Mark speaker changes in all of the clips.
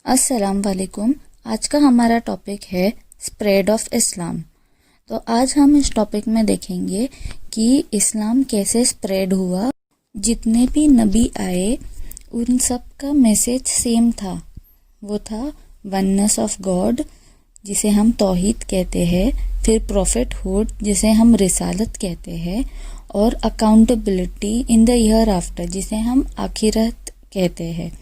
Speaker 1: अस्सलाम वालेकुम। आज का हमारा टॉपिक है स्प्रेड ऑफ इस्लाम। तो आज हम इस टॉपिक में देखेंगे कि इस्लाम कैसे स्प्रेड हुआ। जितने भी नबी आए उन सब का मैसेज सेम था, वो था वननेस ऑफ गॉड जिसे हम तौहीद कहते हैं, फिर प्रॉफिटहुड जिसे हम रिसालत कहते हैं, और accountability in the year after जिसे हम आखिरत कहते हैं।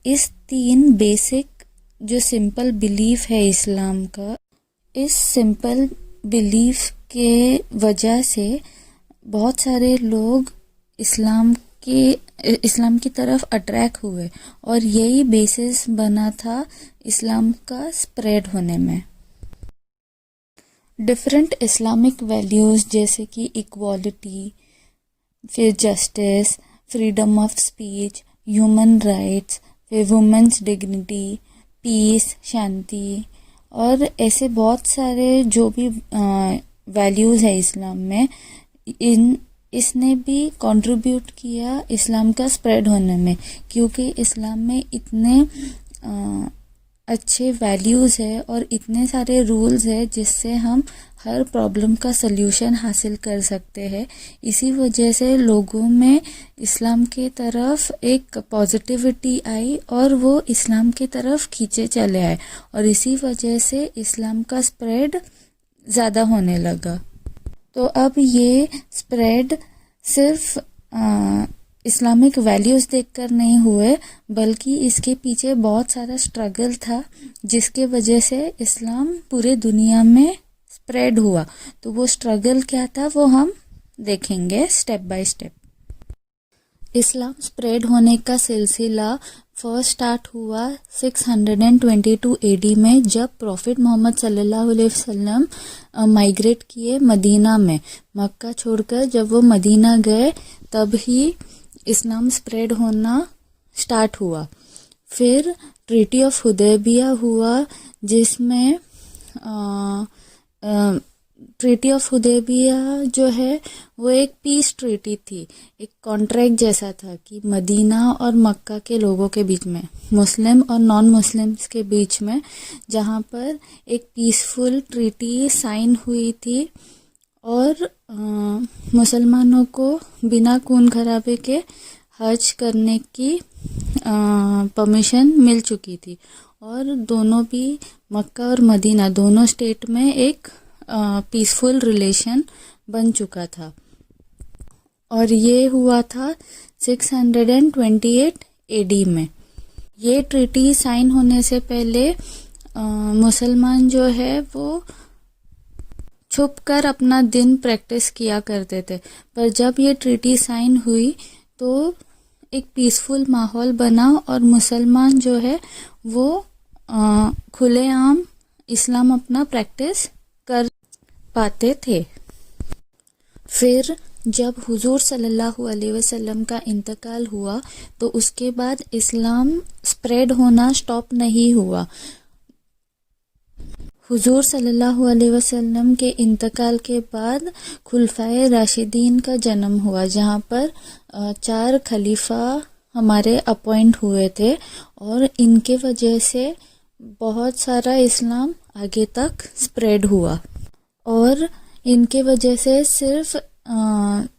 Speaker 1: इस तीन बेसिक जो सिंपल बिलीफ है इस्लाम का, इस सिंपल बिलीफ के वजह से बहुत सारे लोग इस्लाम की तरफ अट्रैक्ट हुए और यही बेसिस बना था इस्लाम का स्प्रेड होने में। डिफरेंट इस्लामिक वैल्यूज़ जैसे कि इक्वालिटी, फिर justice, freedom of speech, human rights, फिर वुमेन्स डिग्निटी, पीस, शांति, और ऐसे बहुत सारे जो भी वैल्यूज़ है इस्लाम में, इसने भी कंट्रीब्यूट किया इस्लाम का स्प्रेड होने में, क्योंकि इस्लाम में इतने अच्छे वैल्यूज़ है और इतने सारे रूल्स है जिससे हम हर प्रॉब्लम का सल्यूशन हासिल कर सकते हैं। इसी वजह से लोगों में इस्लाम के तरफ एक पॉजिटिविटी आई और वो इस्लाम की तरफ खींचे चले आए, और इसी वजह से इस्लाम का स्प्रेड ज़्यादा होने लगा। तो अब ये स्प्रेड सिर्फ इस्लामिक वैल्यूज़ देखकर नहीं हुए, बल्कि इसके पीछे बहुत सारा स्ट्रगल था जिसके वजह से इस्लाम पूरे दुनिया में स्प्रेड हुआ। तो वो स्ट्रगल क्या था वो हम देखेंगे step by step. Islam spread होने का सिलसिला फर्स्ट स्टार्ट हुआ 622 एडी में, जब प्रॉफिट मोहम्मद सल्लल्लाहु अलैहि वसल्लम माइग्रेट किए मदीना में। मक्का छोड़कर जब वो मदीना गए तब ही इस्लाम स्प्रेड होना स्टार्ट हुआ। फिर ट्रीटी ऑफ हुदैबिया हुआ, जिसमें ट्रीटी ऑफ हुदैबिया जो है वो एक पीस ट्रीटी थी, एक कॉन्ट्रैक्ट जैसा था कि मदीना और मक्का के लोगों के बीच में, मुस्लिम और नॉन मुस्लिम्स के बीच में, जहाँ पर एक पीसफुल ट्रीटी साइन हुई थी और मुसलमानों को बिना खून खराबे के हज करने की परमिशन मिल चुकी थी, और दोनों भी मक्का और मदीना दोनों स्टेट में एक पीसफुल रिलेशन बन चुका था। और ये हुआ था 628 एडी में। ये ट्रीटी साइन होने से पहले मुसलमान जो है वो छुपकर अपना दिन प्रैक्टिस किया करते थे, पर जब ये ट्रीटी साइन हुई तो एक पीसफुल माहौल बना और मुसलमान जो है वो खुलेआम इस्लाम अपना प्रैक्टिस कर पाते थे। फिर जब हुजूर सल्लल्लाहु अलैहि वसल्लम का इंतकाल हुआ तो उसके बाद इस्लाम स्प्रेड होना स्टॉप नहीं हुआ। हुजूर सल्लल्लाहु अलैहि वसल्लम के इंतकाल के बाद खुलफाए राशिदीन का जन्म हुआ, जहाँ पर 4 खलीफा हमारे अपॉइंट हुए थे, और इनके वजह से बहुत सारा इस्लाम आगे तक स्प्रेड हुआ। और इनके वजह से सिर्फ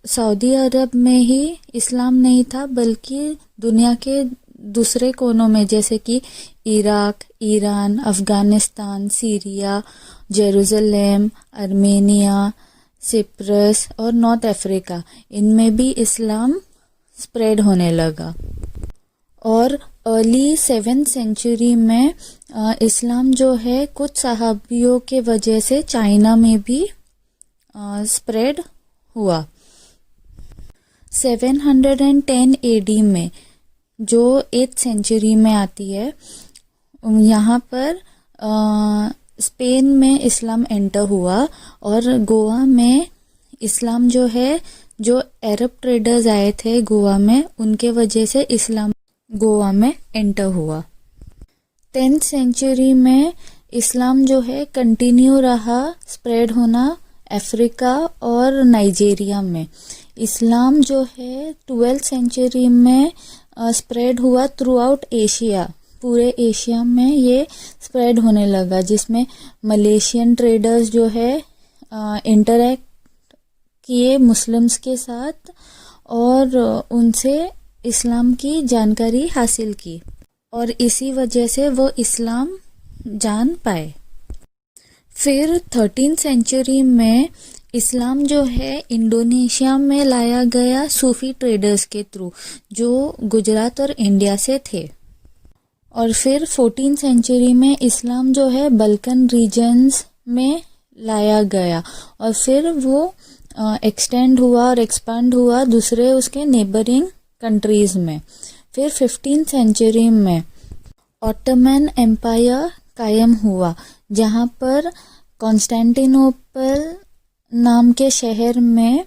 Speaker 1: सऊदी अरब में ही इस्लाम नहीं था, बल्कि दुनिया के दूसरे कोनों में जैसे कि Iraq, Iran, Afghanistan, Syria, Jerusalem, Armenia, Cyprus और नॉर्थ अफ्रीका, इनमें भी इस्लाम स्प्रेड होने लगा। और अर्ली 7th सेंचुरी में इस्लाम जो है कुछ सहाबियों के वजह से चाइना में भी स्प्रेड हुआ। 710 एडी में, जो 8th सेंचुरी में आती है, यहाँ पर स्पेन में इस्लाम एंटर हुआ, और गोवा में इस्लाम जो है, जो अरब ट्रेडर्स आए थे गोवा में, उनके वजह से इस्लाम गोवा में एंटर हुआ। 10th सेंचुरी में इस्लाम जो है कंटिन्यू रहा स्प्रेड होना अफ्रीका और नाइजीरिया में। इस्लाम जो है 12th सेंचुरी में स्प्रेड हुआ थ्रू आउट एशिया, पूरे एशिया में ये स्प्रेड होने लगा, जिसमें मलेशियन ट्रेडर्स जो है इंटरैक्ट किए मुस्लिम्स के साथ और उनसे इस्लाम की जानकारी हासिल की और इसी वजह से वो इस्लाम जान पाए। फिर 13th सेंचुरी में इस्लाम जो है इंडोनेशिया में लाया गया सूफी ट्रेडर्स के थ्रू, जो गुजरात और इंडिया से थे। और फिर 14th सेंचुरी में इस्लाम जो है बल्कन रीजन्स में लाया गया और फिर वो एक्सटेंड हुआ और एक्सपांड हुआ दूसरे उसके नेबरिंग कंट्रीज में। फिर 15th सेंचुरी में ऑटोमन एम्पायर कायम हुआ, जहाँ पर कॉन्स्टेंटिनोपल नाम के शहर में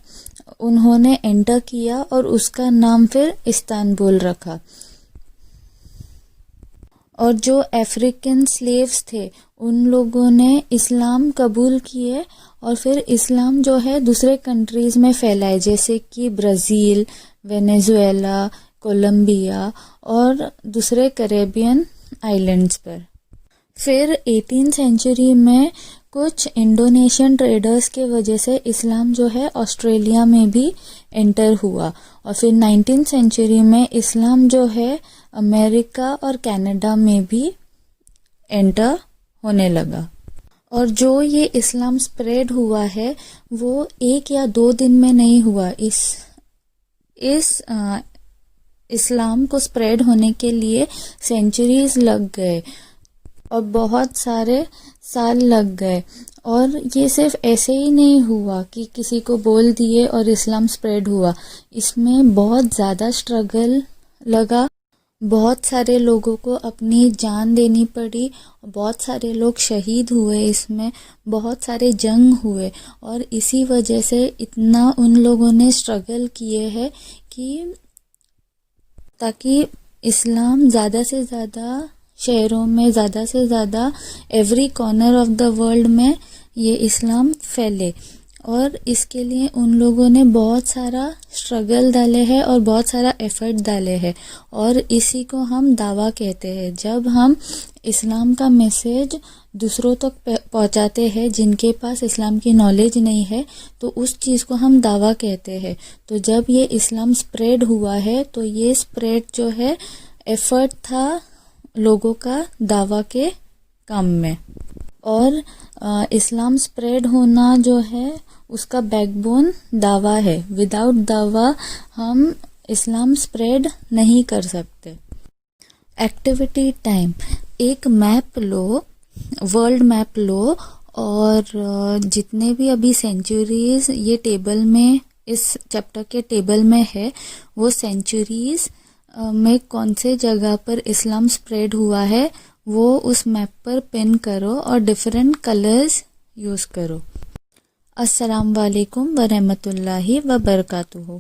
Speaker 1: उन्होंने एंटर किया और उसका नाम फिर इस्तांबुल रखा। और जो अफ्रीकन स्लेव्स थे उन लोगों ने इस्लाम कबूल किए और फिर इस्लाम जो है दूसरे कंट्रीज में फैलाए, जैसे कि ब्राज़ील, वेनेजुएला, कोलंबिया और दूसरे कैरेबियन आइलैंड्स पर। फिर 18th सेंचुरी में कुछ इंडोनेशियन ट्रेडर्स के वजह से इस्लाम जो है ऑस्ट्रेलिया में भी एंटर हुआ और फिर 19th सेंचुरी में इस्लाम जो है अमेरिका और कनाडा में भी एंटर होने लगा। और जो ये इस्लाम स्प्रेड हुआ है वो 1 या 2 दिन में नहीं हुआ। इस इस्लाम को स्प्रेड होने के लिए सेंचुरीज लग गए और बहुत सारे साल लग गए। और ये सिर्फ ऐसे ही नहीं हुआ कि किसी को बोल दिए और इस्लाम स्प्रेड हुआ, इसमें बहुत ज़्यादा स्ट्रगल लगा, बहुत सारे लोगों को अपनी जान देनी पड़ी, बहुत सारे लोग शहीद हुए, इसमें बहुत सारे जंग हुए और इसी वजह से इतना उन लोगों ने स्ट्रगल किए हैं कि ताकि इस्लाम ज़्यादा से ज़्यादा शहरों में, ज़्यादा से ज़्यादा every corner of the world में ये इस्लाम फैले। और इसके लिए उन लोगों ने बहुत सारा स्ट्रगल डाले हैं और बहुत सारा एफर्ट डाले हैं और इसी को हम दावा कहते हैं। जब हम इस्लाम का मैसेज दूसरों तक पहुंचाते हैं जिनके पास इस्लाम की नॉलेज नहीं है, तो उस चीज़ को हम दावा कहते हैं। तो जब ये इस्लाम स्प्रेड हुआ है तो ये स्प्रेड जो है एफर्ट था लोगों का दावा के काम में। और इस्लाम स्प्रेड होना जो है उसका बैकबोन दावा है। विदाउट दावा हम इस्लाम स्प्रेड नहीं कर सकते। एक्टिविटी टाइम, एक मैप लो, वर्ल्ड मैप लो और जितने भी अभी सेंचुरीज ये टेबल में, इस चैप्टर के टेबल में है, वो सेंचुरीज में कौन से जगह पर इस्लाम स्प्रेड हुआ है वो उस मैप पर पिन करो और डिफरेंट कलर्स यूज़ करो। अस्सलाम वालेकुम व रहमतुल्लाहि व बरकातुहू।